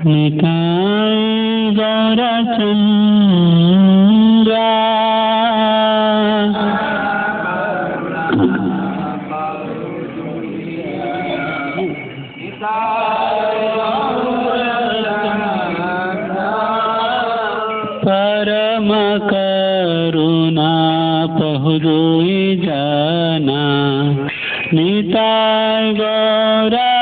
निताय गौरचंद्रा परम करुणा पहुँचोई जाना निताय गौरचंद्रा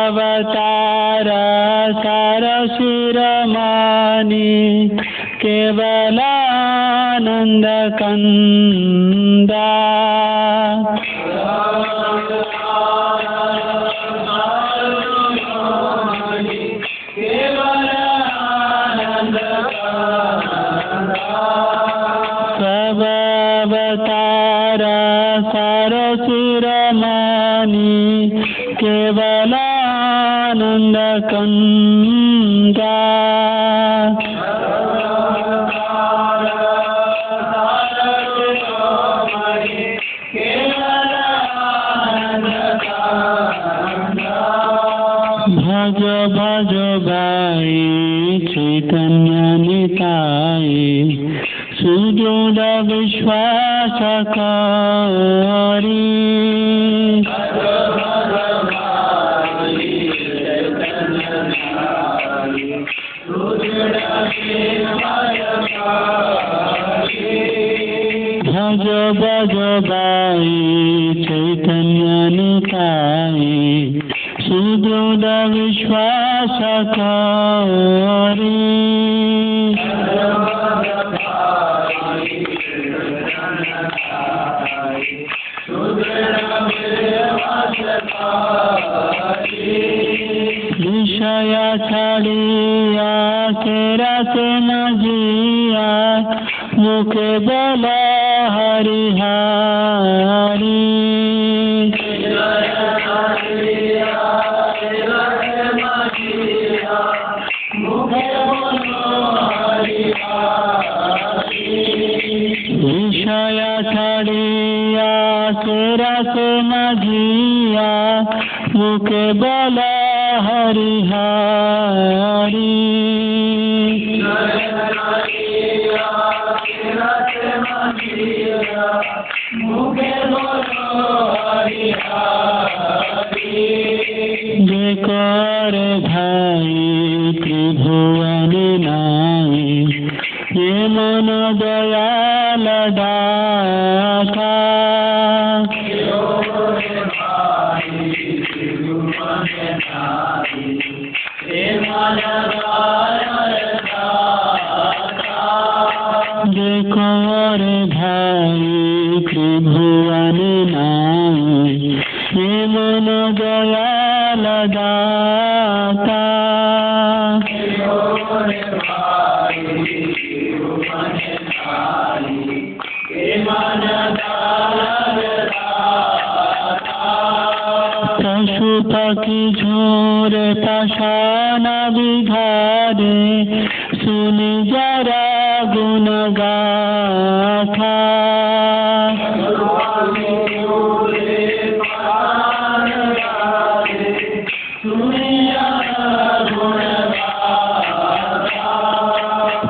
अवतारा सार शिरमानी केवलानंद कंदा सब अवतारा सार शिरमानी केवलानंद कंदा भज भज गाई चैतन्य निताय सुदृढ़ विश्वास करी भज भज गाई चैतन्य निताय सुदृढ़ विश्वास करी विषय छड़िया तेरा से न जिया मुखे बोला हरि हरि विषय छड़िया तेरा से न जिया मुखे बोला हरि हरि जेकर भाई त्रिभुवन नाई ये मन दयाल दाता जेकर भाई त्रिभुवन नाई ये मन दयाल दाता पशु पक्षी झोर पाषाण विघारे सुनि जरा गुण गाथा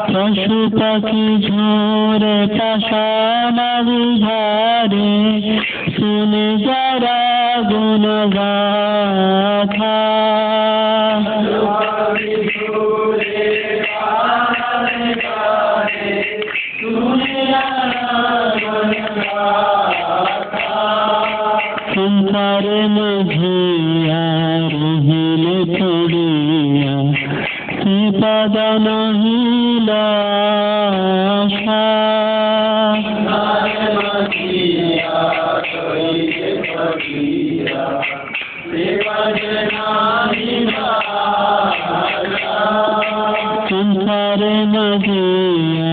पशु पक्षी झोर पाषाण विघारे सुनि जरा गुण गाथा संसार में झिया रहिल थोड़िया श्रीपद नहीं लाशा संसार में झिया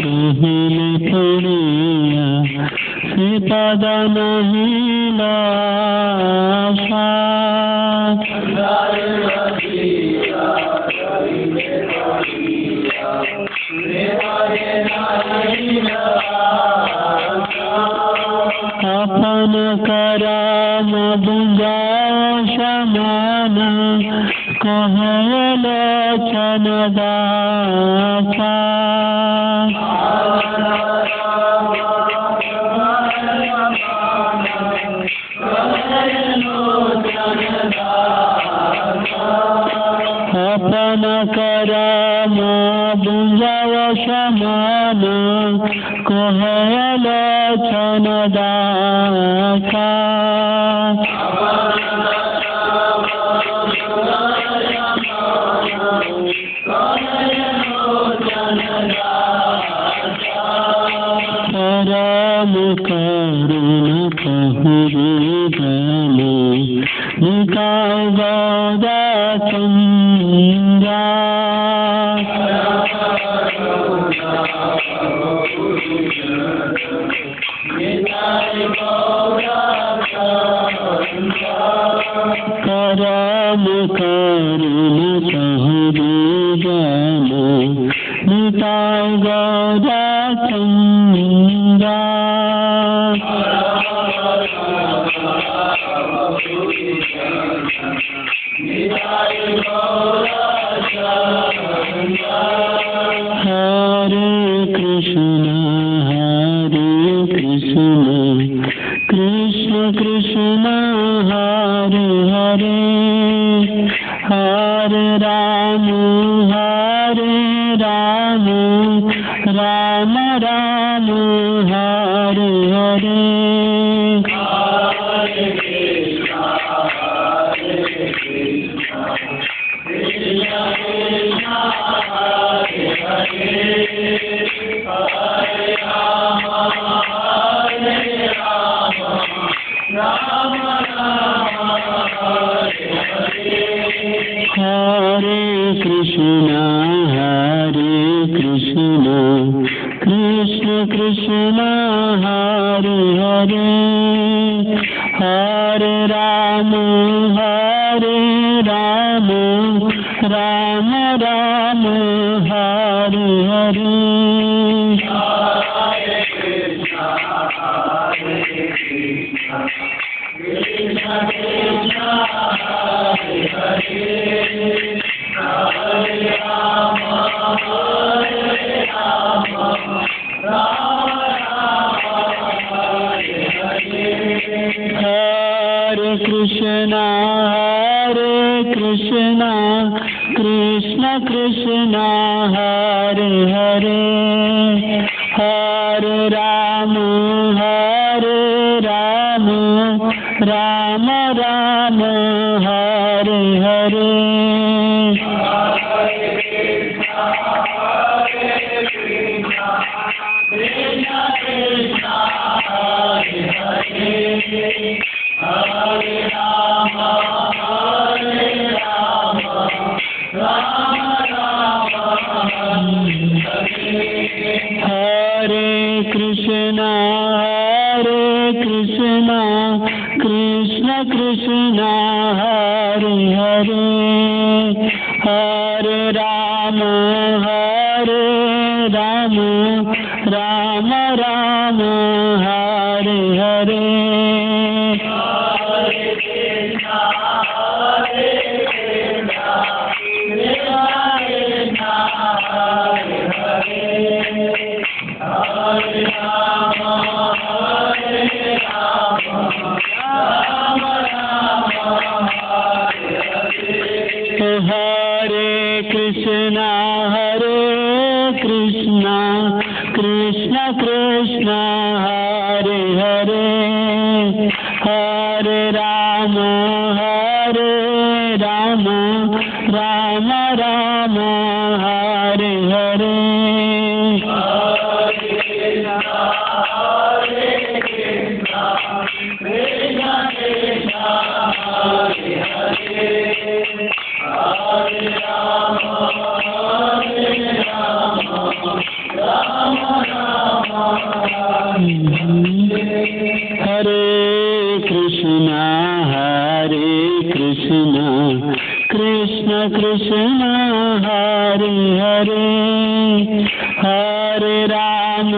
रहिल थोड़िया श्रीपद नहीं लाशा अपन करम बुझाओ समान कहो लोचन दाता। अपन करम बुझाओ समान कहो लोचन दाता। परम करुण कहु गाने निकाय गौदा चंद्रा। परम करुण कहु गाने निकाय गौदा चंद्रा। हरे कृष्ण कृष्ण कृष्ण हरे हरे हरे राम राम राम हरे हरे। हरे कृष्ण कृष्ण कृष्ण हरे हरे हरे राम राम राम हरे हरे। हरे कृष्ण कृष्ण कृष्ण हरे हरे हरे राम राम राम हरे हरे। हरे कृष्ण कृष्ण कृष्ण हरे हरे हरे राम राम राम हरे हरे। हरे कृष्ण कृष्ण कृष्ण हरे हरे हरे राम राम राम हरे हरे। हरे Krishna Krishna Krishna Hare Hare Hare Ram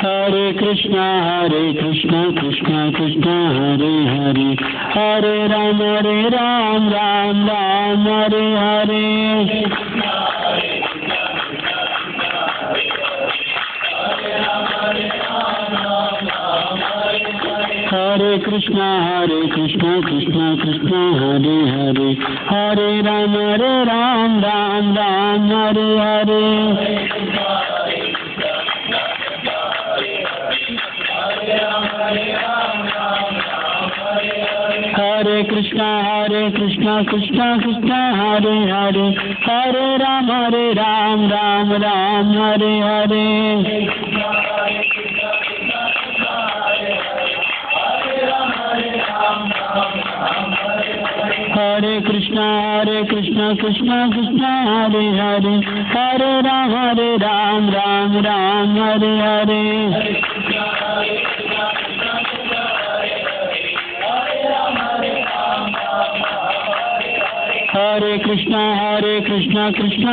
Hare Krishna Krishna Krishna Hare Hare, Hare Ram Ram Ram Hare Hare. Hare Krishna Krishna Krishna Hare Hare, Hare Ram Ram Hare Hare. Hare Krishna Krishna Krishna Hare Hare, Hare Ram Ram Hare Hare. Hare Krishna Krishna Krishna Hare Hare, Hare Ram Ram Hare Hare. Hare Krishna Krishna Krishna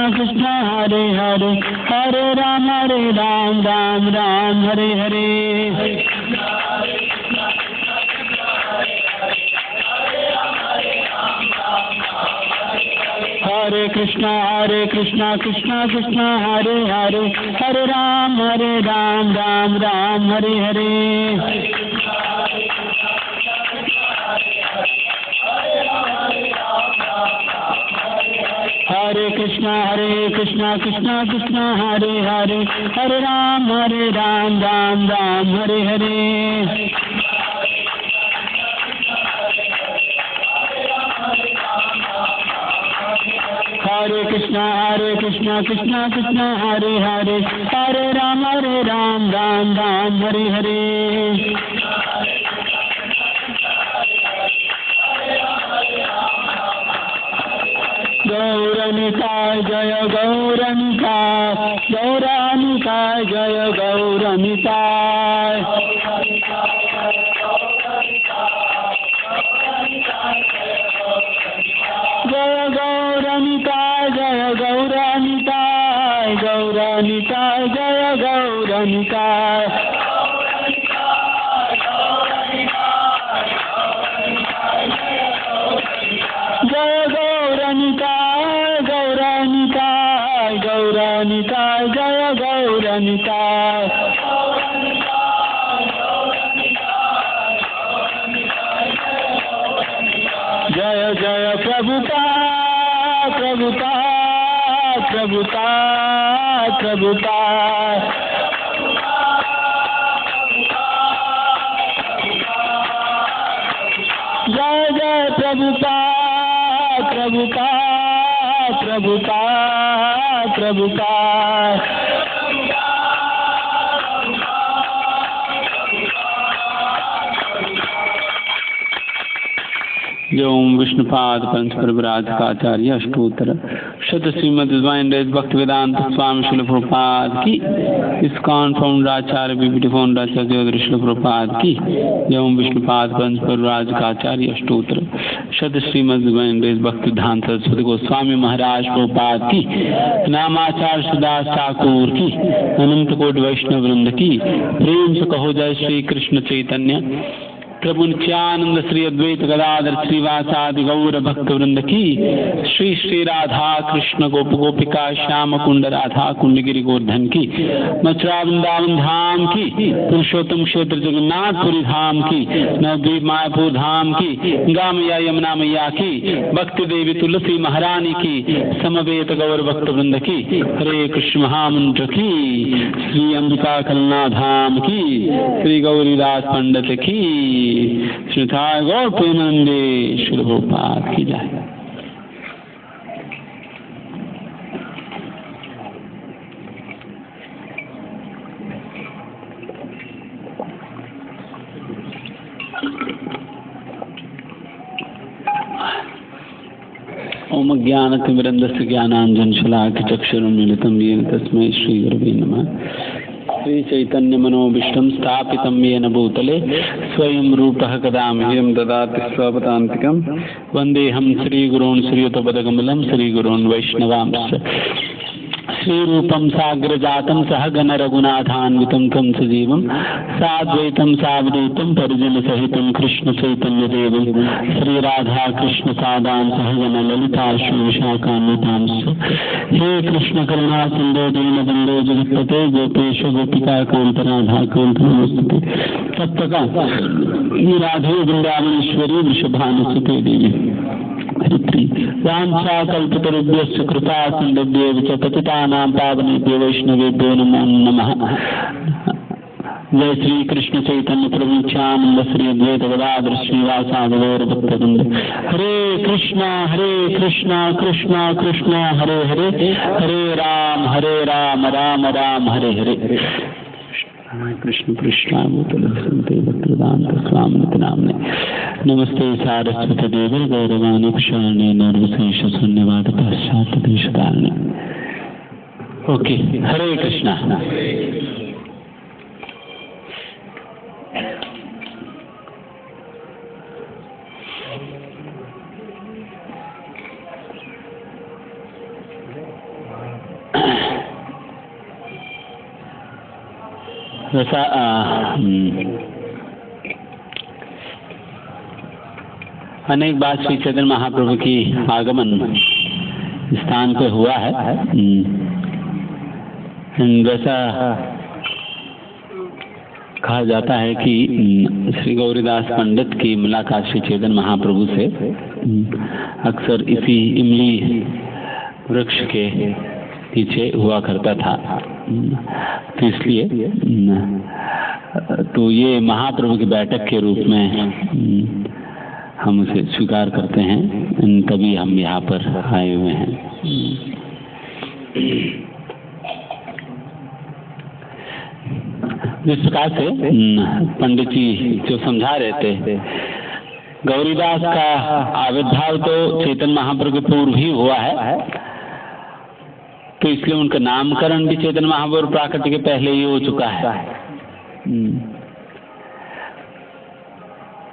Hare Hare, Hare Ram Ram Hare Hare. Hare Krishna Krishna Krishna Hare Hare, Hare Ram Ram Hare Hare. Hare Krishna Krishna Hare Hare, Hare Ram Ram Hare Hare. Hare Krishna Krishna Hare Hare, Hare Ram Ram Hare Hare. Gauranika Jaya Gauranika, Gauranika Jaya Gauranika. Jaya Gauranika Jaya Gauranika, Gauranika Jaya Gauranika. Jaya Gauranika Gauranika, Gauranika Jaya Gauranika. Jaya Jaya Prabhupada Prabhupada Prabhupada Prabhupada. Jaya Jaya Prabhupada Prabhupada Prabhupada Prabhupada. ओम विष्णुपाद पंच प्रभुराधिकाचार्य अष्टोत्तर शत Shrimad divine भक्ति वेदांत स्वामी शिल प्रभुपाद की, ISKCON founder आचार्य BBT founder आचार्य शिल प्रभुपाद की। ओम विष्णुपाद पंच प्रभुराधिकाचार्य अष्टोत्तर शत Shrimad divine भक्ति वेदांत सरस्वती गोस्वामी महाराज प्रभुपाद की, नामाचार्य सुदास ठाकुर की, अनंत कोटि वैष्णव वृंद की। प्रेम से कहो जय श्री कृष्ण चैतन्य प्रभु नित्यानंद श्री अद्वैत गदाधर श्रीवासादि गौर भक्त वृंद की। श्री श्री राधा कृष्ण गोप गोपिका श्याम कुंड राधा कुंड गिरि गोवर्धन की। मथुरा वृंदावन धाम की, पुरुषोत्तम क्षेत्र जगन्नाथपुरी धाम की, नवद्वीप मायापुर धाम की, गंगा मैया यमुना मैया की, भक्ति देवी तुलसी महारानी की, समवेत गौर भक्त वृंद की। हरे कृष्ण महामंत्र की। श्री अंबिका कलना धाम की, श्री गौरीदास पंडित की। श्रीथाय गौर प्रेमानंदे श्री प्रभुपाद की जय। ओम ज्ञानतिमिरन्दस्य ज्ञानाञ्जनशलाकचक्षुरुन्मीलितं येन तस्मै श्रीगुरवे नमः। श्री चैतन्य मनोभीष्टं स्थापितं येन भूतले स्वयं रूपः कदा मह्यं ददाति स्वपदान्तिकं वन्देऽहं श्रीगुरून् श्रीयुतपदकमलं श्रीगुरून् वैष्णवांश्च श्रीरूपं साग्रजातं सहगण रघुनाथान्वितं तं सजीवं साद्वैतं सावधूतं परिजनसहितं कृष्णचैतन्यदेवं श्रीराधा कृष्णपादां सहगण ललिता श्रीविशाखान्वितांश्च हे कृष्ण करुणा सिन्धो दीनबन्धो जगत्पते गोपेश गोपिकाकान्त राधाकान्त नमोस्तुते सप्तका राधे वृन्दावनेश्वरी वृषभानुसुते देवी वाञ्छाकल्पतरुभ्यश्च कृपा सिन्धुभ्येव च पतितानां पावनेभ्यो वैष्णवेभ्यो नमो नमः। जय श्री कृष्ण चैतन्य प्रभु नित्यानंद श्री अद्वैत गदाधर श्रीवासादि गौर भक्तवृंद। हरे कृष्णा कृष्णा कृष्णा हरे हरे, हरे राम राम राम हरे हरे। कृष्ण कृष्णामूर्तलक्ष्मते भक्तवेदांत स्वामी नामने नमस्ते सारस्वती देवी गौरवाणी क्षाणे निर्विशेष शून्यवाद पाश्चात्य देशदारणे। ओके, हरे कृष्णा। वैसा अनेक बार श्री चैतन्य महाप्रभु की आगमन स्थान पे हुआ है। वैसा कहा जाता है कि श्री गौरीदास पंडित की मुलाकात श्री चैतन्य महाप्रभु से अक्सर इसी इमली वृक्ष के पीछे हुआ करता था। तो इसलिए तो ये महाप्रभु की बैठक के रूप में हम उसे स्वीकार करते हैं, तभी हम यहाँ पर आए हुए हैं। जिस प्रकार से पंडित जी जो समझा रहे थे, गौरीदास का आविर्भाव तो चैतन्य महाप्रभु के पूर्व ही हुआ है, तो इसलिए उनका नामकरण भी चैतन्य महाप्रभु प्राकट्य के पहले ही हो चुका है।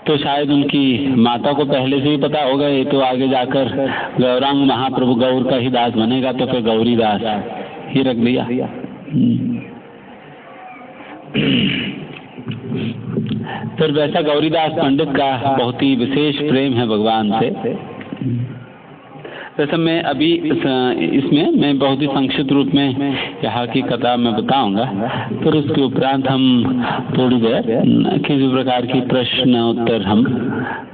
तो शायद उनकी माता को पहले से ही पता होगा, ये तो आगे जाकर गौरांग महाप्रभु गौर का ही दास बनेगा, तो फिर गौरीदास ही रख दिया। फिर वैसा गौरीदास पंडित का बहुत ही विशेष प्रेम है भगवान से। वैसे मैं अभी इसमें मैं बहुत ही संक्षिप्त रूप में यहाँ की कथा में बताऊंगा, फिर उसके उपरांत हम थोड़ी देर किसी प्रकार की प्रश्न उत्तर हम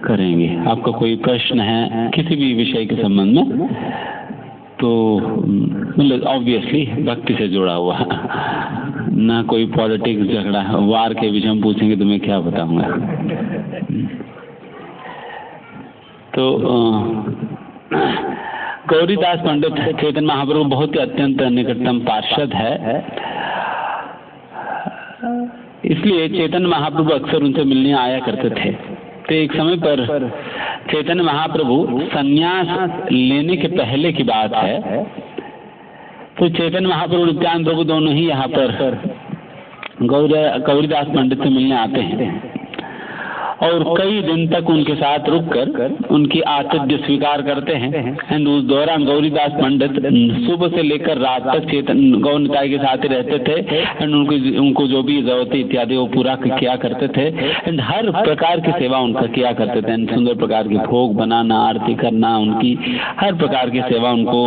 करेंगे। आपका कोई प्रश्न है किसी भी विषय के संबंध में तो मतलब ऑब्वियसली भक्ति से जुड़ा हुआ, ना कोई पॉलिटिक्स झगड़ा वार के विषय में पूछेंगे तो मैं क्या बताऊंगा। तो गौरीदास पंडित चैतन्य महाप्रभु बहुत ही अत्यंत निकटतम पार्षद है, इसलिए चैतन्य महाप्रभु अक्सर उनसे मिलने आया करते थे। तो एक समय पर चैतन्य महाप्रभु संन्यास लेने के पहले की बात है, तो चैतन्य महाप्रभु नित्यानंद प्रभु दोनों ही यहाँ पर गौरीदास पंडित से मिलने आते हैं और कई दिन तक उनके साथ रुककर उनकी आतिथ्य स्वीकार करते हैं। एंड उस दौरान गौरीदास पंडित सुबह से लेकर रात तक चैतन्य गौर निताई के साथ ही रहते थे एंड उनको जो भी जरूरत इत्यादि वो पूरा किया करते थे एंड हर प्रकार की सेवा उनका किया करते थे। सुंदर प्रकार के भोग बनाना, आरती करना, उनकी हर प्रकार की सेवा उनको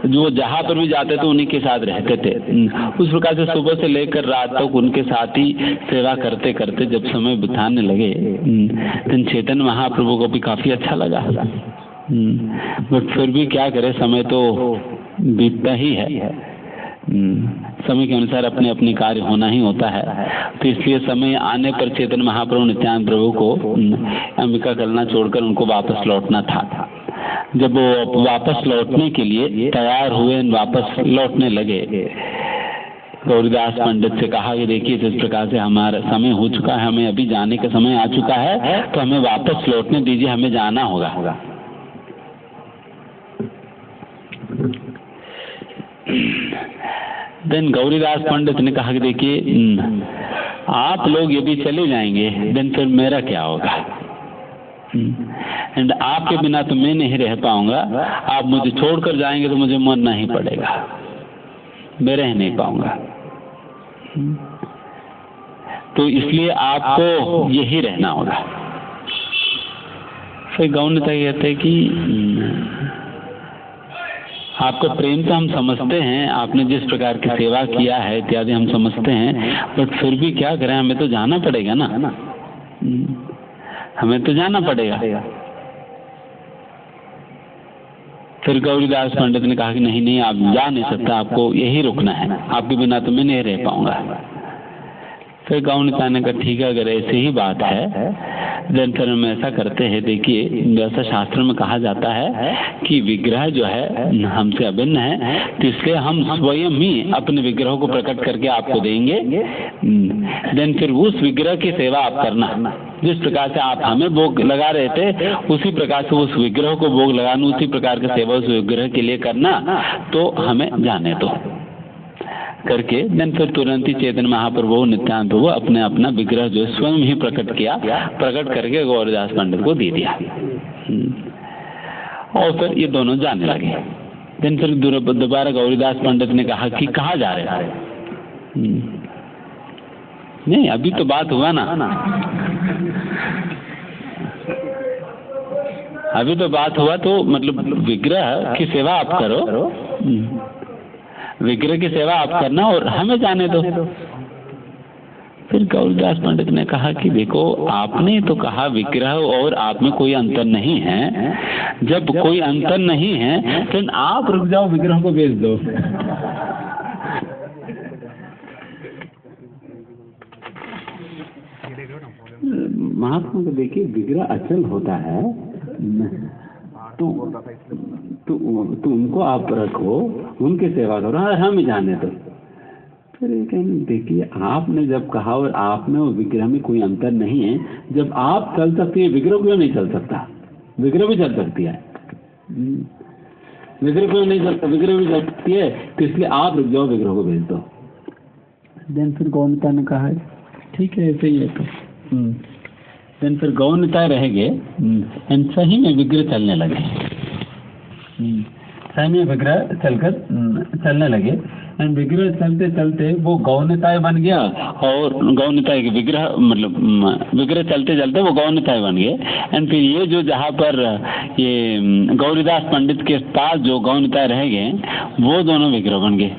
जो जहाँ पर भी जाते थे उन्हीं के साथ रहते थे। उस प्रकार से सुबह से लेकर रात तक उनके साथ ही सेवा करते करते जब समय बिताने लगे तो चैतन्य महाप्रभु को भी काफी अच्छा लगा। बट फिर भी क्या करे, समय तो बीतता ही है। समय के अनुसार अपने अपने कार्य होना ही होता है। तो इसलिए समय आने पर चैतन्य महाप्रभु नित्यानंद प्रभु को अंबिका करना छोड़कर उनको वापस लौटना था। जब वो वापस लौटने के लिए तैयार हुए, वापस लौटने लगे, गौरीदास पंडित से कहा कि देखिए जिस प्रकार से हमारा समय हो चुका है, हमें अभी जाने का समय आ चुका है, तो हमें वापस लौटने दीजिए, हमें जाना होगा। देन गौरीदास पंडित ने कहा कि देखिए आप लोग यदि चले जाएंगे देन फिर मेरा क्या होगा, एंड आपके बिना तो मैं नहीं रह पाऊंगा, आप मुझे छोड़कर जाएंगे तो मुझे मरना ही पड़ेगा, मैं रह नहीं पाऊंगा, तो इसलिए आपको यही रहना होगा। फिर गौणिता कहते कि आपका प्रेम तो हम समझते हैं, आपने जिस प्रकार की सेवा किया है इत्यादि हम समझते हैं, बट फिर भी क्या करें, हमें तो जाना पड़ेगा ना, हमें तो जाना पड़ेगा। फिर गौरीदास पंडित ने कहा कि नहीं नहीं, आप जा नहीं सकते, आपको यही रुकना है, आपके बिना तो मैं नहीं रह पाऊंगा। फिर गौणिता ने कहा ठीक है, अगर ऐसी ही बात है देन फिर हम ऐसा करते हैं, देखिए वैसा शास्त्र में कहा जाता है कि विग्रह जो है हमसे अभिन्न है, तो इसलिए हम स्वयं ही अपने विग्रह को प्रकट करके आपको देंगे, देन फिर उस विग्रह की सेवा आप करना, जिस प्रकार से आप हमें भोग लगा रहे थे उसी प्रकार से उस विग्रह को भोग लगाना, उसी प्रकार की सेवा उस विग्रह के लिए करना, तो हमें जाने दो करके देन फिर तुरंत ही चैतन्य महाप्रभु नित्यानंद प्रभु अपने अपना विग्रह जो स्वयं ही प्रकट किया, प्रकट करके गौरीदास पंडित को दे दिया, और फिर ये दोनों जाने लगे। देन फिर दोबारा गौरीदास पंडित ने कहा कि कहाँ जा रहे हैं? नहीं, अभी तो बात हुआ ना, अभी तो बात हुआ, तो मतलब विग्रह की सेवा आप करो, विग्रह की सेवा आप करना और हमें जाने दो। फिर गौरीदास पंडित ने कहा कि देखो आपने तो कहा विग्रह और आप में कोई अंतर नहीं है, जब कोई अंतर नहीं है तो आप रुक जाओ, विग्रह को भेज दो। महात्मा को देखिए विग्रह अचल होता है, तो उनको आप रखो, उनकी सेवा करो, हम जाने दो। फिर देखिए आपने जब कहा और आप में और विग्रह में कोई अंतर नहीं है, जब आप चल सकती है विग्रह क्यों नहीं चल सकता? विग्रह भी चल सकती है, विग्रह क्यों नहीं चलता? विग्रह भी चल सकती है, तो इसलिए आप रुक जाओ, विग्रह को भेज दो। देन फिर गौणिता ने कहा ठीक है ऐसे ही है, तो देन फिर गौणिता रह गए, एंड सही में विग्रह चलने लगे, सही में विग्रह चलने लगे, एंड विग्रह चलते चलते वो गौणिताय बन गया, और गौणिताय के विग्रह मतलब विग्रह चलते चलते वो गौणिताय बन गए, एंड फिर ये जो जहाँ पर ये गौरीदास पंडित के पास जो गौणिताय रह गए वो दोनों विग्रह बन गए।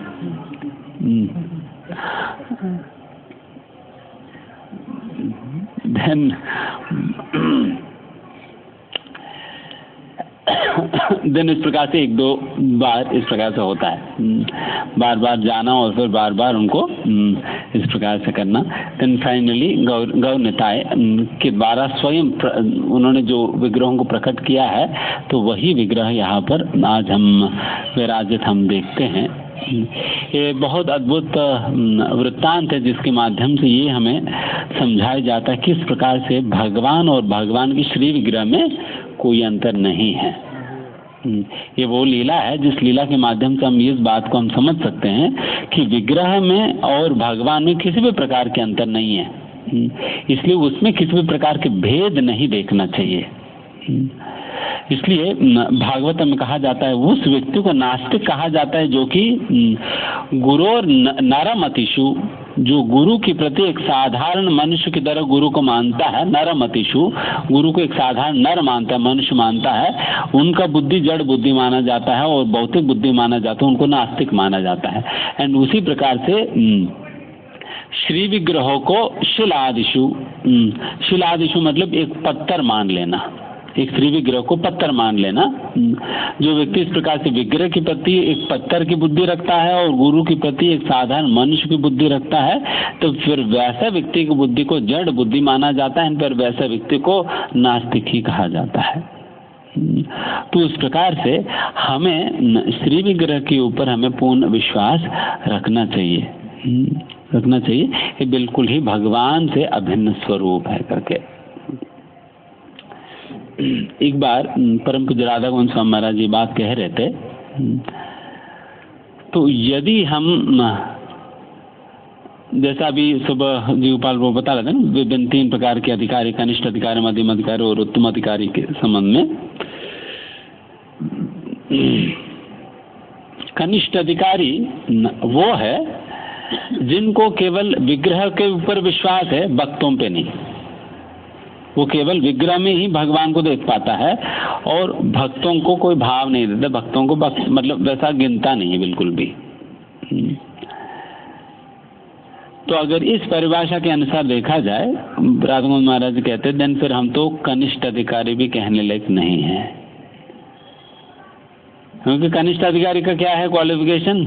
दिन इस प्रकार से एक दो बार इस प्रकार से होता है, बार बार जाना और फिर बार बार उनको इस प्रकार से करना। देन फाइनली गौरनिताय के द्वारा स्वयं उन्होंने जो विग्रहों को प्रकट किया है, तो वही विग्रह यहाँ पर आज हम विराजित हम देखते हैं। ये बहुत अद्भुत वृत्तांत है जिसके माध्यम से ये हमें समझाया जाता है किस प्रकार से भगवान और भगवान की श्री विग्रह में कोई अंतर नहीं है। ये वो लीला है जिस लीला के माध्यम से हम इस बात को हम समझ सकते हैं कि विग्रह में और भगवान में किसी भी प्रकार के अंतर नहीं है, इसलिए उसमें किसी भी प्रकार के भेद नहीं देखना चाहिए। इसलिए भागवत में कहा जाता है उस व्यक्ति को नास्तिक कहा जाता है जो कि गुरु और नरमतिषु, जो गुरु के प्रति एक साधारण मनुष्य की तरह गुरु को मानता है, नरमतिषु गुरु को एक साधारण नर मानता है, मनुष्य मानता है, उनका बुद्धि जड़ बुद्धि माना जाता है और भौतिक बुद्धि माना जाता है, उनको नास्तिक माना जाता है। एंड उसी प्रकार से श्री विग्रहों को शिलादिषु, शिलादिषु मतलब एक पत्थर मान लेना, एक श्री विग्रह को पत्थर मान लेना। जो व्यक्ति इस प्रकार से विग्रह के प्रति एक पत्थर की बुद्धि रखता है और गुरु के प्रति एक साधारण मनुष्य की बुद्धि रखता है, तो फिर वैसा व्यक्ति की बुद्धि को जड़ बुद्धि माना जाता है, फिर वैसा व्यक्ति को नास्तिक ही कहा जाता है। तो इस प्रकार से हमें श्री विग्रह के ऊपर हमें पूर्ण विश्वास रखना चाहिए, रखना चाहिए कि बिल्कुल ही भगवान से अभिन्न स्वरूप है करके। एक बार परम पूज्य राधा गोविंद महाराज जी बात कह रहे थे, तो यदि हम जैसा अभी सुबह जीवपाल वो बता रहे थे ना, विभिन्न 3 प्रकार के अधिकारी, कनिष्ठ अधिकारी, मध्यम अधिकारी और उत्तम अधिकारी के संबंध में। कनिष्ठ अधिकारी वो है जिनको केवल विग्रह के ऊपर विश्वास है, भक्तों पे नहीं। वो केवल विग्रह में ही भगवान को देख पाता है और भक्तों को कोई भाव नहीं देता, भक्तों को मतलब वैसा गिनता नहीं है बिल्कुल भी। तो अगर इस परिभाषा के अनुसार देखा जाए, राधामोहन महाराज कहते हैं, देन फिर हम तो कनिष्ठ अधिकारी भी कहने लायक नहीं है। क्योंकि कनिष्ठ अधिकारी का क्या है क्वालिफिकेशन?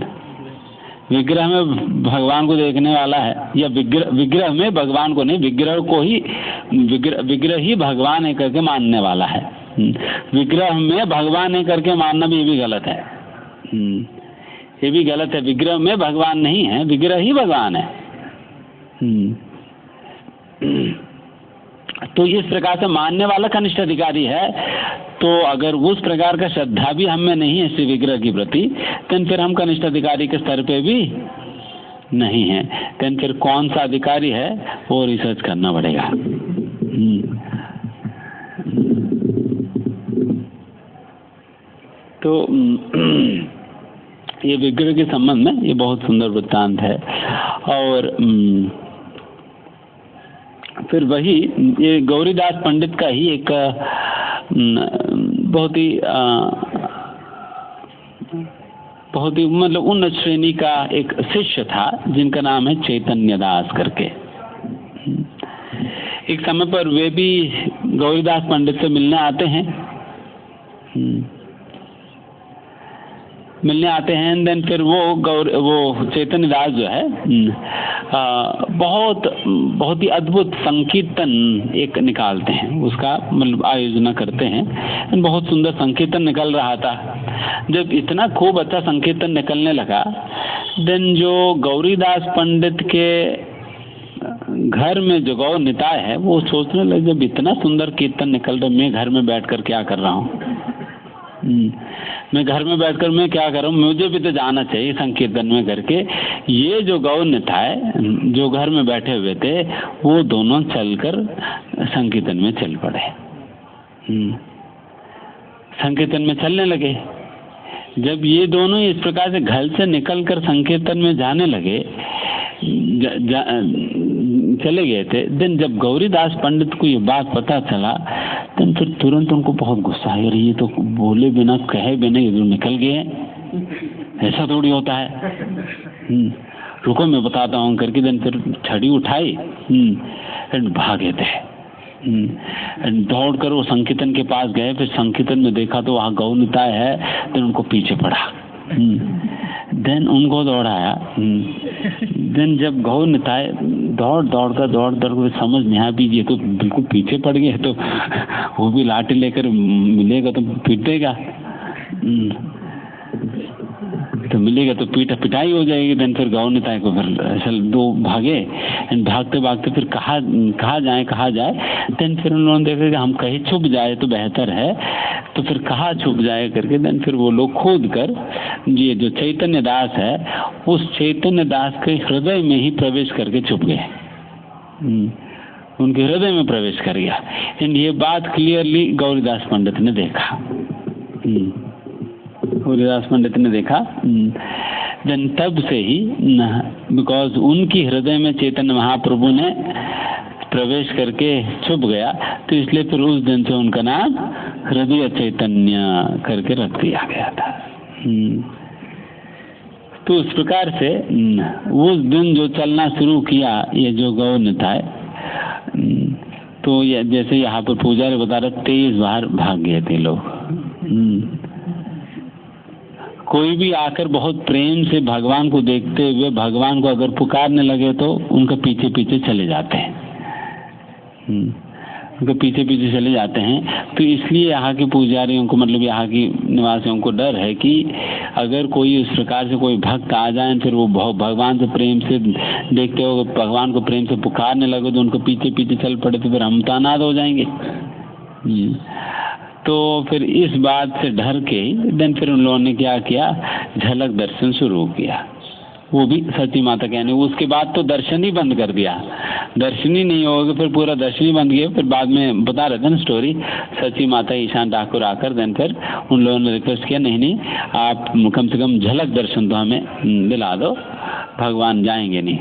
विग्रह में भगवान को देखने वाला है, या विग्रह में भगवान को नहीं, विग्रह को ही विग्रह ही भगवान है करके मानने वाला है। विग्रह में भगवान है करके मानना भी ये भी गलत है। ये भी गलत है। विग्रह में भगवान नहीं है, विग्रह ही भगवान है। तो इस प्रकार से मानने वाला कनिष्ठ अधिकारी है। तो अगर उस प्रकार का श्रद्धा भी हमें नहीं है इस विग्रह की प्रति, तो फिर हम कनिष्ठ अधिकारी के स्तर पे भी नहीं है। तो फिर कौन सा अधिकारी है वो रिसर्च करना पड़ेगा। तो ये विग्रह के संबंध में ये बहुत सुंदर वृत्तांत है। और फिर वही ये गौरीदास पंडित का ही एक बहुत ही मतलब उन्नत श्रेणी का एक शिष्य था जिनका नाम है चैतन्य दास करके। एक समय पर वे भी गौरीदास पंडित से मिलने आते हैं, देन फिर वो चैतन्य दास जो है बहुत ही अद्भुत संकीर्तन एक निकालते हैं, उसका मतलब आयोजना करते हैं। बहुत सुंदर संकीर्तन निकल रहा था। जब इतना खूब अच्छा संकीर्तन निकलने लगा, देन जो गौरीदास पंडित के घर में जो गौ निताय है वो सोचने लगे, जब इतना सुंदर कीर्तन निकल रहा, मैं घर में बैठकर क्या कर रहा हूँ? मैं घर में बैठकर मैं क्या कर रहा हूँ? मुझे भी तो जाना चाहिए संकीर्तन में करके। ये जो गौ निताय जो घर में बैठे हुए थे, वो दोनों चलकर संकीर्तन में चल पड़े। संकीर्तन में चलने लगे। जब ये दोनों इस प्रकार से घर से निकलकर संकीर्तन में जाने लगे, चले गए थे, देन जब गौरीदास पंडित को ये बात पता चला, देन फिर तुरंत उनको बहुत गुस्सा आया। ये तो बोले बिना कहे बिना ये जो निकल गए, ऐसा थोड़ी होता है। रुको मैं बताता हूँ करके देन फिर छड़ी उठाई एंड भागे थे। दौड़कर वो संकीर्तन के पास गए। फिर संकीर्तन में देखा तो वहाँ गौ निताय है, देन उनको पीछे पड़ा, देन उनको दौड़ाया। देन जब गौ निताय दौड़ कर समझ नहीं आया, ये तो बिल्कुल पीछे पड़ गए, तो वो भी लाठी लेकर मिलेगा तो पीटेगा, तो मिलेगा तो पिटाई हो जाएगी। देन फिर गौ निताय को फिर असल दो भागे, भागते भागते फिर कहाँ जाए। देन फिर उन्होंने देखा कि हम कहीं छुप जाए तो बेहतर है, तो फिर कहाँ छुप जाए करके देन फिर वो लोग खोद कर ये जो चैतन्य दास है, उस चैतन्य दास के हृदय में ही प्रवेश करके छुप गए। उनके हृदय में प्रवेश कर गया। एंड ये बात क्लियरली गौरीदास पंडित ने देखा। गौरीदास पंडित ने देखा। देन तब से ही, बिकॉज उनकी हृदय में चैतन्य महाप्रभु ने प्रवेश करके छुप गया, तो इसलिए फिर उस दिन से उनका नाम हृदय चैतन्य करके रख दिया गया था। तो उस प्रकार से उस दिन जो चलना शुरू किया ये जो गौ निताय, तो ये जैसे यहाँ पर पुजारी बता रहे, 23 बार भाग गए थे लोग। कोई भी आकर बहुत प्रेम से भगवान को देखते हुए भगवान को अगर पुकारने लगे तो उनके पीछे पीछे चले जाते हैं। उनके पीछे पीछे चले जाते हैं। तो इसलिए यहाँ के पुजारियों को, मतलब यहाँ की निवासियों को डर है कि अगर कोई इस प्रकार से कोई भक्त आ जाए, फिर वो भगवान से प्रेम से देखते हो, भगवान को प्रेम से पुकारने लगे तो उनको पीछे पीछे चल पड़े, तो फिर हम तानाद हो जाएंगे। तो फिर इस बात से डर के देन फिर उन लोगों ने क्या किया, झलक दर्शन शुरू किया। वो भी सची माता कहने। उसके बाद तो दर्शन ही बंद कर दिया, दर्शन ही नहीं होगा, फिर पूरा दर्शन ही बंद किया। फिर बाद में बता रहे थे ना स्टोरी, सची माता ईशान ठाकुर आकर देन फिर उन लोगों ने रिक्वेस्ट किया, नहीं नहीं आप कम से कम झलक दर्शन तो हमें दिला दो, भगवान जाएंगे नहीं,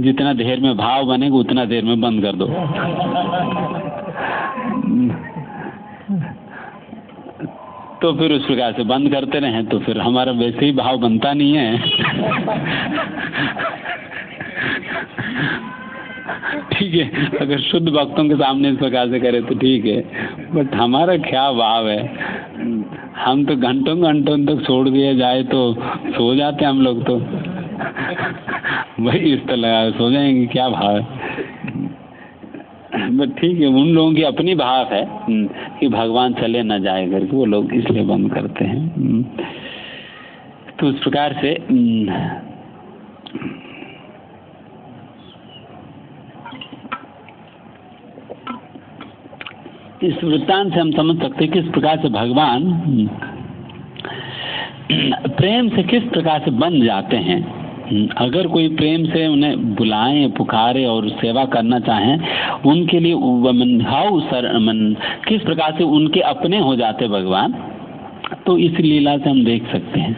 जितना देर में भाव बनेगा उतना देर में बंद कर दो। तो फिर उस प्रकार से बंद करते रहे, तो फिर हमारा वैसे ही भाव बनता नहीं है। ठीक है, अगर शुद्ध भक्तों के सामने इस प्रकार से करे तो ठीक है, बट हमारा क्या भाव है, हम तो घंटों घंटों तक छोड़ दिया जाए तो सो जाते हम लोग, तो वही इस तरह सो जाएंगे, क्या भाव है। बट ठीक है, उन लोगों की अपनी भाव है कि भगवान चले ना जाए करके, वो लोग इसलिए बंद करते हैं। तो इस प्रकार से इस वृत्तांत से हम समझ सकते हैं किस प्रकार से भगवान प्रेम से किस प्रकार से बन जाते हैं। अगर कोई प्रेम से उन्हें बुलाएं, पुकारे और सेवा करना चाहें, उनके लिए किस प्रकार से उनके अपने हो जाते भगवान, तो इस लीला से हम देख सकते हैं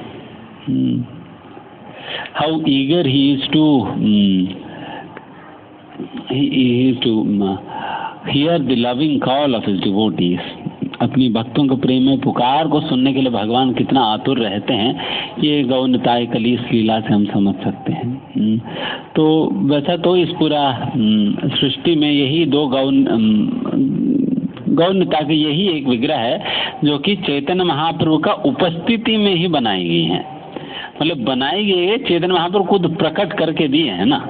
how eager he is to hear the loving call of his devotees. अपनी भक्तों के प्रेम में पुकार को सुनने के लिए भगवान कितना आतुर रहते हैं, ये गौ निताय कली इस लीला से हम समझ सकते हैं। तो वैसा तो इस पूरा सृष्टि में यही दो गौ निताय के यही एक विग्रह है जो कि चैतन्य महाप्रभु का उपस्थिति में ही बनाई गई है। मतलब बनाई गई है, चैतन्य महाप्रभु खुद प्रकट करके दिए है ना,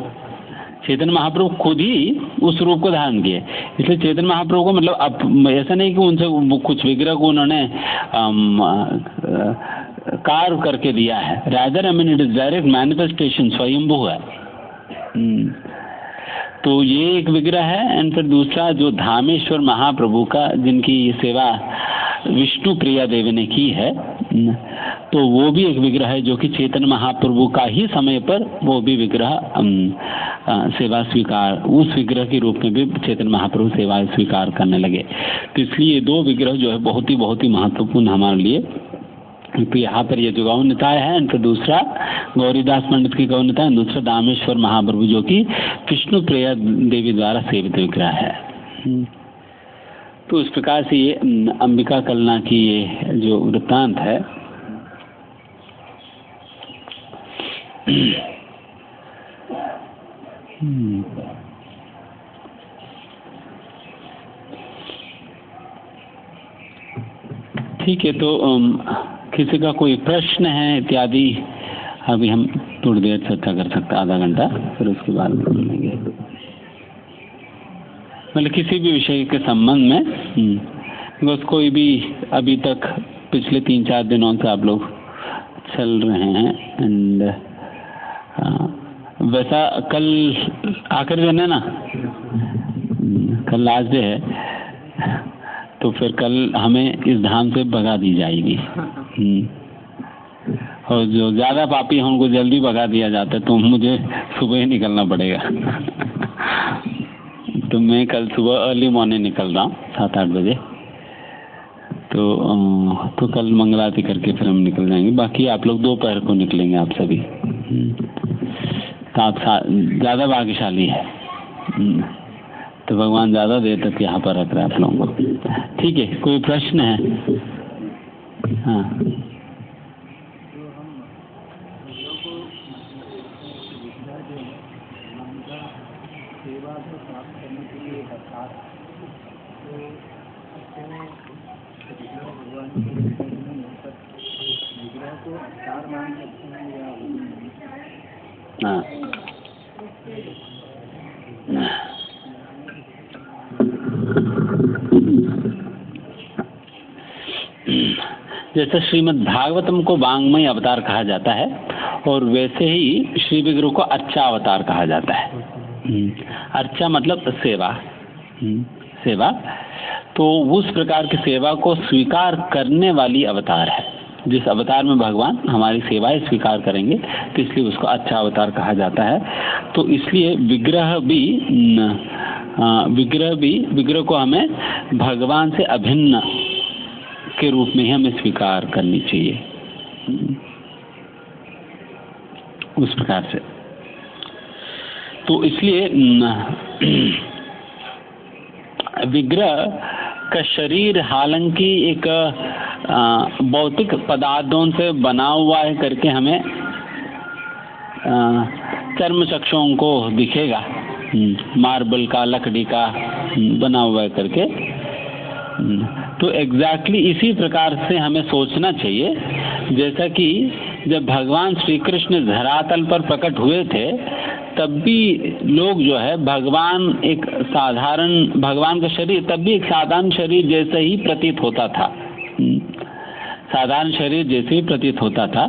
चैतन्य महाप्रभु खुद ही उस रूप को धारण किए। इसलिए चैतन्य महाप्रभु को मतलब अब ऐसा नहीं कि उनसे कुछ विग्रह को उन्होंने कार्व करके दिया है, rather I mean it is direct manifestation, स्वयंभू है। तो ये एक विग्रह है। एंड फिर दूसरा जो धामेश्वर महाप्रभु का, जिनकी ये सेवा विष्णु प्रिया देवी ने की है, तो वो भी एक विग्रह है जो कि चैतन्य महाप्रभु का ही समय पर वो भी विग्रह सेवा स्वीकार, उस विग्रह के रूप में भी चैतन्य महाप्रभु सेवा स्वीकार करने लगे। तो इसलिए दो विग्रह जो है बहुत ही महत्वपूर्ण हमारे लिए। तो यहाँ पर ये जो गौ निताय है, तो दूसरा गौरीदास पंडित की गौ निताय, दूसरा दामेश्वर महाप्रभु जो कि विष्णु प्रिया देवी द्वारा सेवित विग्रह है। तो इस प्रकार से ये अंबिका कलना की ये जो वृत्तांत है ठीक है। तो किसी का कोई प्रश्न है इत्यादि, अभी हम थोड़ी देर चर्चा कर सकते हैं, आधा घंटा, फिर उसके बाद बोलेंगे। मतलब किसी भी विषय के संबंध में बस कोई भी अभी तक पिछले 3-4 दिनों से आप लोग चल रहे हैं। एंड वैसा कल आखिरी दिन है ना, कल लास्ट डे है, तो फिर कल हमें इस धाम से भगा दी जाएगी। और जो ज़्यादा पापी हैं उनको जल्दी भगा दिया जाता है, तो मुझे सुबह ही निकलना पड़ेगा। तो मैं कल सुबह अर्ली मॉर्निंग निकल रहा हूँ 7-8 बजे। तो कल मंगलारती करके फिर हम निकल जाएंगे। बाकी आप लोग दोपहर को निकलेंगे आप सभी। तो आप ज़्यादा भाग्यशाली है, तो भगवान ज़्यादा देर तक यहाँ पर रख रहे हैं आप लोगों को। ठीक है, कोई प्रश्न है? हाँ, हाँ, जैसे श्रीमद् भागवतम को वांग्मय अवतार कहा जाता है, और वैसे ही श्री विग्रह को अर्चा अवतार कहा जाता है। अर्चा मतलब सेवा, सेवा। तो उस प्रकार की सेवा को स्वीकार करने वाली अवतार है। जिस अवतार में भगवान हमारी सेवाएं स्वीकार करेंगे तो इसलिए उसको अच्छा अवतार कहा जाता है। तो इसलिए विग्रह को हमें भगवान से अभिन्न के रूप में ही हमें स्वीकार करनी चाहिए, उस प्रकार से। तो इसलिए विग्रह का शरीर हालांकि एक भौतिक पदार्थों से बना हुआ है करके हमें चर्म चक्षुओं को दिखेगा, मार्बल का, लकड़ी का बना हुआ है करके। तो एग्जैक्टली इसी प्रकार से हमें सोचना चाहिए, जैसा कि जब भगवान श्री कृष्ण धरातल पर प्रकट हुए थे तब भी लोग जो है भगवान का शरीर तब भी एक साधारण शरीर जैसे ही प्रतीत होता था, साधारण शरीर जैसे ही प्रतीत होता था।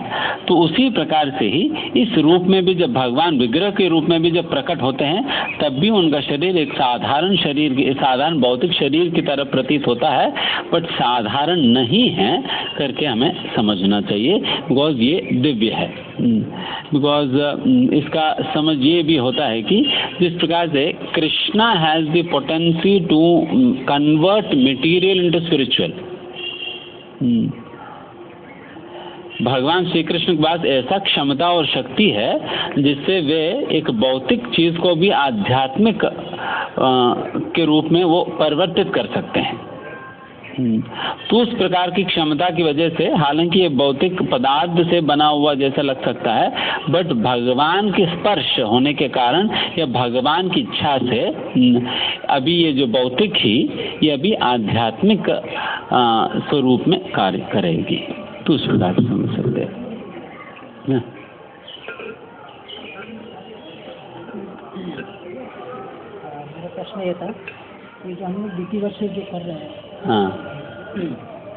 तो उसी प्रकार से ही इस रूप में भी जब भगवान विग्रह के रूप में भी जब प्रकट होते हैं तब भी उनका शरीर एक साधारण साधारण भौतिक शरीर की तरह प्रतीत होता है, बट साधारण नहीं है करके हमें समझना चाहिए, बिकॉज ये दिव्य है। बिकॉज इसका समझ ये भी होता है कि जिस प्रकार से Krishna has the potency to convert material into spiritual, भगवान श्री कृष्ण के पास ऐसा क्षमता और शक्ति है जिससे वे एक भौतिक चीज को भी आध्यात्मिक के रूप में वो परिवर्तित कर सकते हैं। तो उस प्रकार की क्षमता की वजह से हालांकि ये भौतिक पदार्थ से बना हुआ जैसा लग सकता है, बट भगवान के स्पर्श होने के कारण या भगवान की इच्छा से अभी ये जो भौतिक ही ये अभी आध्यात्मिक स्वरूप में कार्य करेगी। तो उस प्रकार से समझ सकते हैं। मेरा प्रश्न ये था कि जो हम लोग ड्यूटी वर्षिप जो कर रहे हैं, हाँ,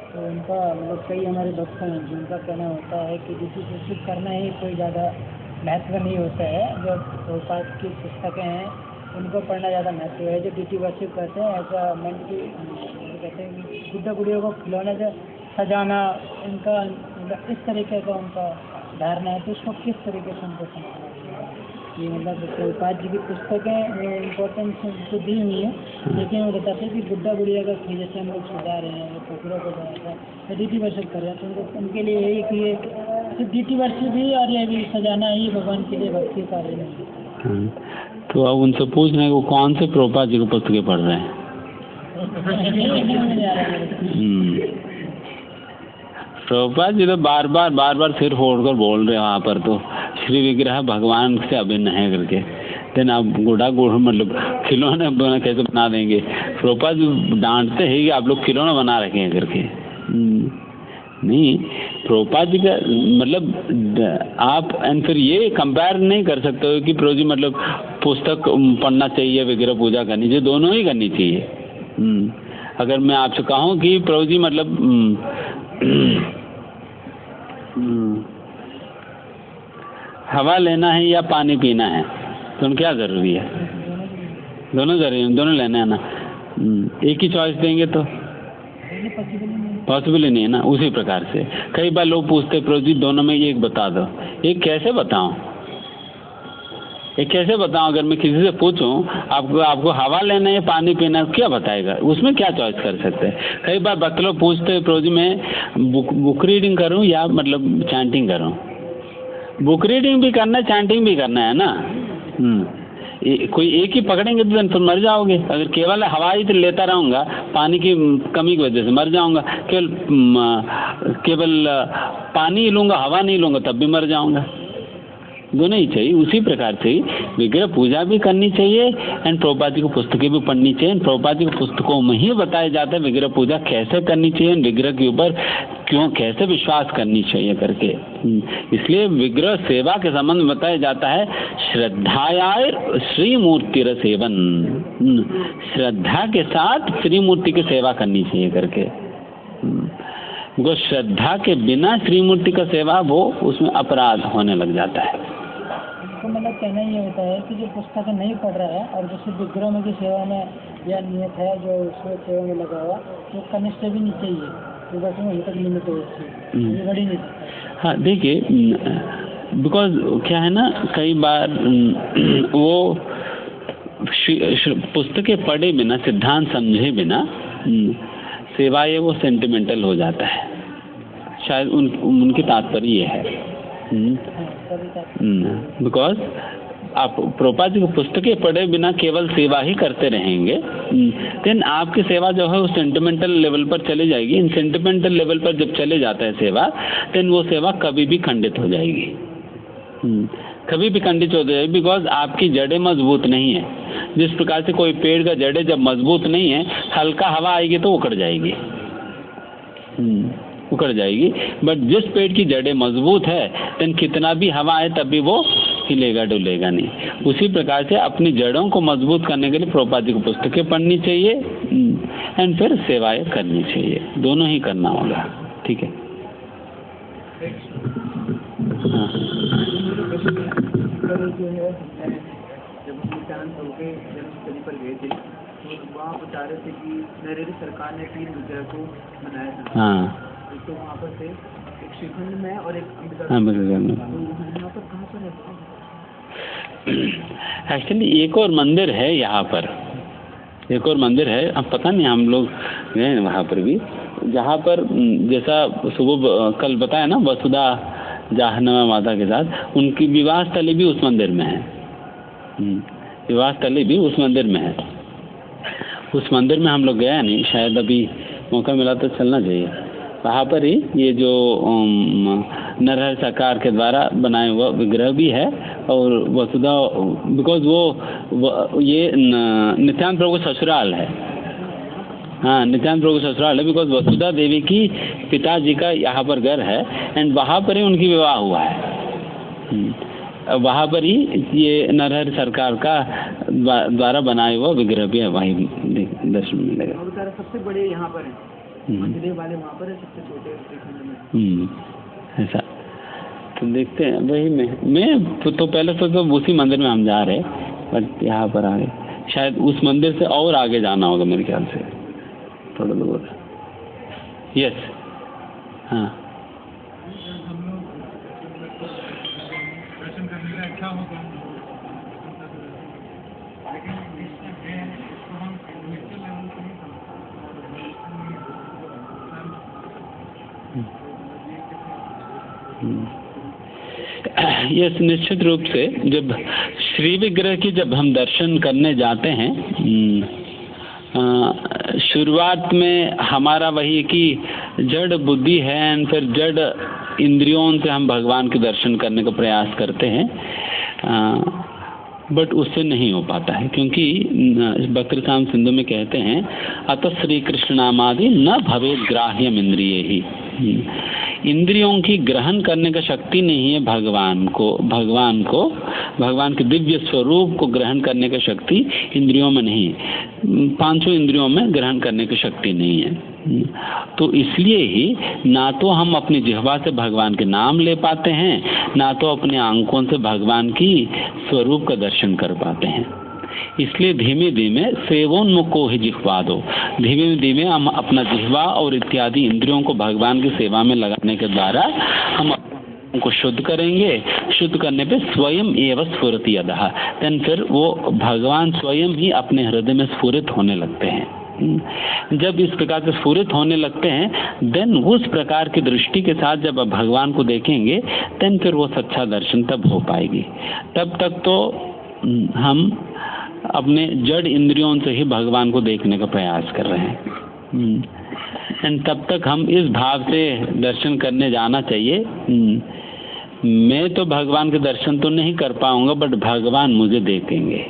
तो उनका मतलब कई हमारे भक्त हैं जिनका कहना होता है कि ड्यूटी वर्षिप करना ही कोई ज़्यादा महत्व नहीं होता है। जो प्रभुपाद की पुस्तकें हैं उनको पढ़ना ज़्यादा महत्व है। जो ड्यूटी वर्षिप करते हैं ऐसा मन की कहते हैं कि गुड्डा गुड़ियों को खिलौने से सजाना, इनका मतलब इस तरीके का उनका धारणा है। तो उसको किस तरीके से उनको समझना चाहिए? ये मतलब प्रभुपाद जी की पुस्तकें इम्पोर्टेंस उनको दी हुई है, लेकिन वो बताते हैं कि गुड्डा गुड़िया का जैसे हम लोग सजा रहे हैं, कुकुरों को सजा तो ड्यूटी वर्षिप कर रहे हैं, तो उनके लिए यही कि ये ड्यूटी वर्षिप भी और ये भी सजाना ही भगवान के लिए भक्ति कार्य नहीं है। तो अब उनसे पूछना है वो कौन से प्रभुपाद जी की पुस्तकें पढ़ रहे हैं। प्रभुपाद जी तो बार बार सिर फोड़कर बोल रहे हैं वहाँ पर, तो श्री विग्रह भगवान से अभिन्न है करके। देन आप मतलब खिलौने कैसे बना देंगे? प्रभुपाद जी डांटते हैं कि आप लोग खिलौने बना रखे हैं करके। नहीं, प्रभुपाद जी का मतलब आप एंड फिर ये कंपेयर नहीं कर सकते हो कि प्रभु जी मतलब पुस्तक पढ़ना चाहिए, विग्रह पूजा करनी चाहिए, दोनों ही करनी चाहिए। अगर मैं आपसे कहूँ कि प्रभु जी मतलब हवा लेना है या पानी पीना है तो क्या ज़रूरी है? दोनों ज़रूरी है, दोनों लेना है ना। एक ही चॉइस देंगे तो पॉसिबल ही नहीं है ना। उसी प्रकार से कई बार लोग पूछते प्रभु जी दोनों में एक बता दो। एक कैसे बताऊं? अगर मैं किसी से पूछूं आपको हवा लेना है पानी पीना है, क्या बताएगा? उसमें क्या चॉइस कर सकते हैं? कई बार भक्त लोग पूछते हैं प्रभु जी मैं बुक रीडिंग करूं या मतलब चैंटिंग करूं? बुक रीडिंग भी करना है, चैंटिंग भी करना है ना। कोई एक ही पकड़ेंगे तो फिर मर जाओगे। अगर केवल हवा ही तो लेता रहूँगा, पानी की कमी की वजह से मर जाऊँगा। केवल पानी ही लूँगा, हवा नहीं लूँगा, तब भी मर जाऊँगा। दोनों ही चाहिए। उसी प्रकार से ही विग्रह पूजा भी करनी चाहिए एंड प्रभुपाद जी की पुस्तकें भी पढ़नी चाहिए। प्रभुपाद जी की पुस्तकों में ही बताया जाता है विग्रह पूजा कैसे करनी चाहिए, विग्रह के ऊपर कैसे विश्वास करनी चाहिए करके। इसलिए विग्रह सेवा के संबंध में बताया जाता है श्रद्धायाय श्रीमूर्तिर सेवन, श्रद्धा के साथ श्रीमूर्ति की सेवा करनी चाहिए करके। वो श्रद्धा के बिना श्रीमूर्ति का सेवा वो उसमें अपराध होने लग जाता है। तो मतलब कहना ये होता है कि जो पुस्तक नहीं पढ़ रहा है और जैसे विग्रह की सेवा में यह नियत है जो उसमें सेवा में लगा हुआ, तो कनिष्ठ भी नहीं चाहिए। तो बस वहीं तक लिमिट है उसकी, ये बढ़ ही नहीं सकता। हाँ देखिए, बिकॉज क्या है ना, कई बार वो पुस्तकें पढ़े बिना, सिद्धांत समझे बिना सेवा ये वो सेंटिमेंटल हो जाता है, शायद उनकी तात्पर्य ये है। बिकॉज आप प्रभुपाद जी को पुस्तकें पढ़े बिना केवल सेवा ही करते रहेंगे, देन आपकी सेवा जो है वो सेंटिमेंटल लेवल पर चली जाएगी। इन सेंटिमेंटल लेवल पर जब चले जाता है सेवा, देन वो सेवा कभी भी खंडित हो जाएगी, कभी भी खंडित हो जाएगी, बिकॉज आपकी जड़ें मजबूत नहीं है। जिस प्रकार से कोई पेड़ का जड़ें जब मजबूत नहीं है, हल्का हवा आएगी तो उखड़ जाएगी, उखड़ जाएगी। बट जिस पेड़ की जड़ें मजबूत है, देन कितना भी हवा आए तब भी वो हिलेगा डुलेगा नहीं। उसी प्रकार से अपनी जड़ों को मजबूत करने के लिए प्रभुपाद जी को पुस्तकें पढ़नी चाहिए एंड फिर सेवाएं करनी चाहिए, दोनों ही करना होगा। ठीक है। हाँ। जब हम चांद के जन्मस्थली पर गए थे तो वहाँ बता रहे थे कि नरेंद्र सरकार ने 3 विग्रह को बनाया था। हाँ, तो वहाँ पर थे एक श्रीखंड में और एक हाँ में। यहाँ पर कहाँ पर है? एक्चुअली एक और मंदिर है यहाँ पर, एक और मंदिर है, अब पता नहीं, हम लोग गए वहाँ पर भी, जहाँ पर जैसा सुबह कल बताया ना, वसुधा जाहन्नवा माता के साथ उनकी विवाह स्थली भी उस मंदिर में है। विवाह स्थली भी उस मंदिर में है। उस मंदिर में हम लोग गया नहीं, शायद अभी मौका मिला तो चलना चाहिए। वहाँ पर ही ये जो नरहर सरकार के द्वारा बनाया हुआ विग्रह भी है, और वसुधा, बिकॉज वो ये नित्यानंद प्रभु का ससुराल है। हाँ, नित्यानंद प्रभु का ससुराल है, बिकॉज वसुधा देवी की पिताजी का यहाँ पर घर है एंड वहाँ पर ही उनकी विवाह हुआ है। वहाँ पर ही ये नरहर सरकार का द्वारा बनाया हुआ विग्रह भी है, वहीं दर्शन मिलेगा। सबसे बड़े यहाँ पर है, मंदिर वाले वहाँ पर है, सबसे छोटे श्रीखंड में। ऐसा तो देखते हैं, वही मैं तो पहले तो उसी मंदिर में हम जा रहे, बट यहाँ पर आगे शायद उस मंदिर से और आगे जाना होगा मेरे ख्याल से, थोड़ा दूर। यस, हाँ। यस, निश्चित रूप से जब श्री विग्रह की जब हम दर्शन करने जाते हैं, शुरुआत में हमारा वही कि जड़ बुद्धि है एंड फिर जड़ इंद्रियों से हम भगवान के दर्शन करने का प्रयास करते हैं, बट उससे नहीं हो पाता है, क्योंकि भक्ति राम सिंधु में कहते हैं, अतः श्री कृष्ण नामादि न भवेद ग्राह्यम इंद्रिय ही। इंद्रियों की ग्रहण करने का शक्ति नहीं है भगवान के दिव्य स्वरूप को ग्रहण करने का शक्ति इंद्रियों में नहीं है, 5 इंद्रियों में ग्रहण करने की शक्ति नहीं है। तो इसलिए ही ना तो हम अपनी जिह्वा से भगवान के नाम ले पाते हैं, ना तो अपने आंखों से भगवान की स्वरूप का दर्शन कर पाते हैं। इसलिए धीमे धीमे सेवोन्मुखो ही जिह्वा दो, धीमे धीमे हम अपना जिह्वा और इत्यादि इंद्रियों को भगवान की सेवा में लगाने के द्वारा हम को शुद्ध करेंगे। शुद्ध करने पे स्वयं एव स्फुरति यदः, देन फिर वो भगवान स्वयं ही अपने हृदय में स्फुरित होने लगते हैं। जब इस प्रकार से स्फुरित होने लगते हैं, देन उस प्रकार की दृष्टि के साथ जब आप भगवान को देखेंगे, देन फिर वो सच्चा दर्शन तब हो पाएगी। तब तक तो हम अपने जड़ इंद्रियों से ही भगवान को देखने का प्रयास कर रहे हैं, एंड तब तक हम इस भाव से दर्शन करने जाना चाहिए, मैं तो भगवान के दर्शन तो नहीं कर पाऊंगा, बट भगवान मुझे देखेंगे।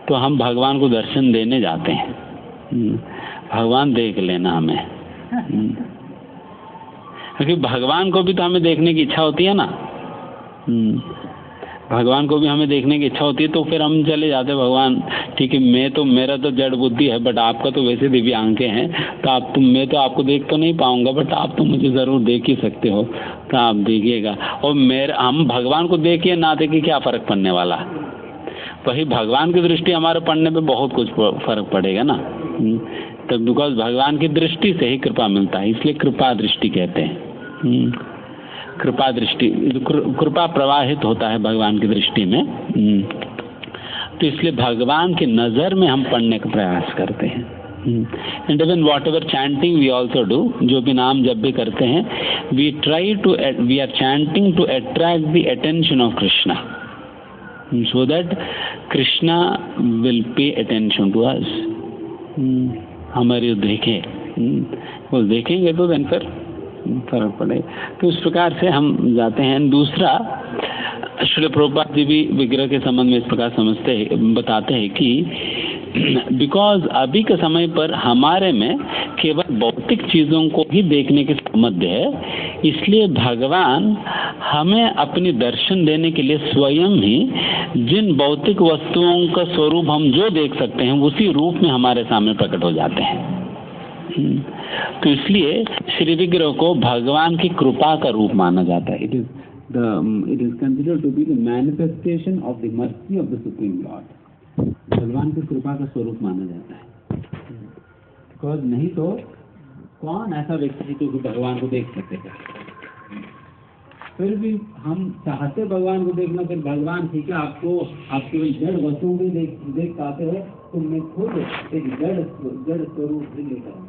तो हम भगवान को दर्शन देने जाते हैं, भगवान देख लेना हमें, क्योंकि भगवान को भी तो हमें देखने की इच्छा होती है ना, भगवान को भी हमें देखने की इच्छा होती है। तो फिर हम चले जाते हैं, भगवान ठीक है, मेरा तो जड़ बुद्धि है, बट आपका तो वैसे दिव्य आंखें हैं, तो मैं तो आपको देख तो नहीं पाऊंगा, बट आप तो मुझे ज़रूर देख ही सकते हो, तो आप देखिएगा। और हम भगवान को देखिए ना देखिए, क्या फ़र्क पड़ने वाला, वही भगवान की दृष्टि हमारे पढ़ने पे बहुत कुछ फ़र्क पड़ेगा ना। तो बिकॉज भगवान की दृष्टि से ही कृपा मिलता है, इसलिए कृपा दृष्टि कहते हैं। कृपा दृष्टि, कृपा प्रवाहित होता है भगवान की दृष्टि में। तो इसलिए भगवान की नज़र में हम पढ़ने का प्रयास करते हैं। And even whatever chanting we also do, जो भी नाम जब भी करते हैं, we are chanting to attract the attention of Krishna, so that Krishna will pay attention to us। हमारे देखें, वो देखेंगे तो then फिर फर्क पड़ेगा। तो इस प्रकार से हम जाते हैं। दूसरा, श्रील प्रभुपाद जी भी विग्रह के संबंध में इस प्रकार बताते हैं कि बिकॉज अभी के समय पर हमारे में केवल भौतिक चीज़ों को ही देखने की सामर्थ्य है, इसलिए भगवान हमें अपनी दर्शन देने के लिए स्वयं ही जिन भौतिक वस्तुओं का स्वरूप हम जो देख सकते हैं उसी रूप में हमारे सामने प्रकट हो जाते हैं। तो इसलिए श्री विग्रह को भगवान की कृपा का रूप माना जाता है। It is considered to be the manifestation of the mercy of the supreme Lord. भगवान की कृपा का स्वरूप माना जाता है। बिकॉज नहीं तो कौन ऐसा व्यक्ति है जो भगवान को देख सकेगा? फिर भी हम चाहते भगवान को देखना, फिर भगवान ठीक है आपको आपके जड़ वस्तुओं को देख पाते हो, तो मैं खुद एक जड़ स्वरूप लेकर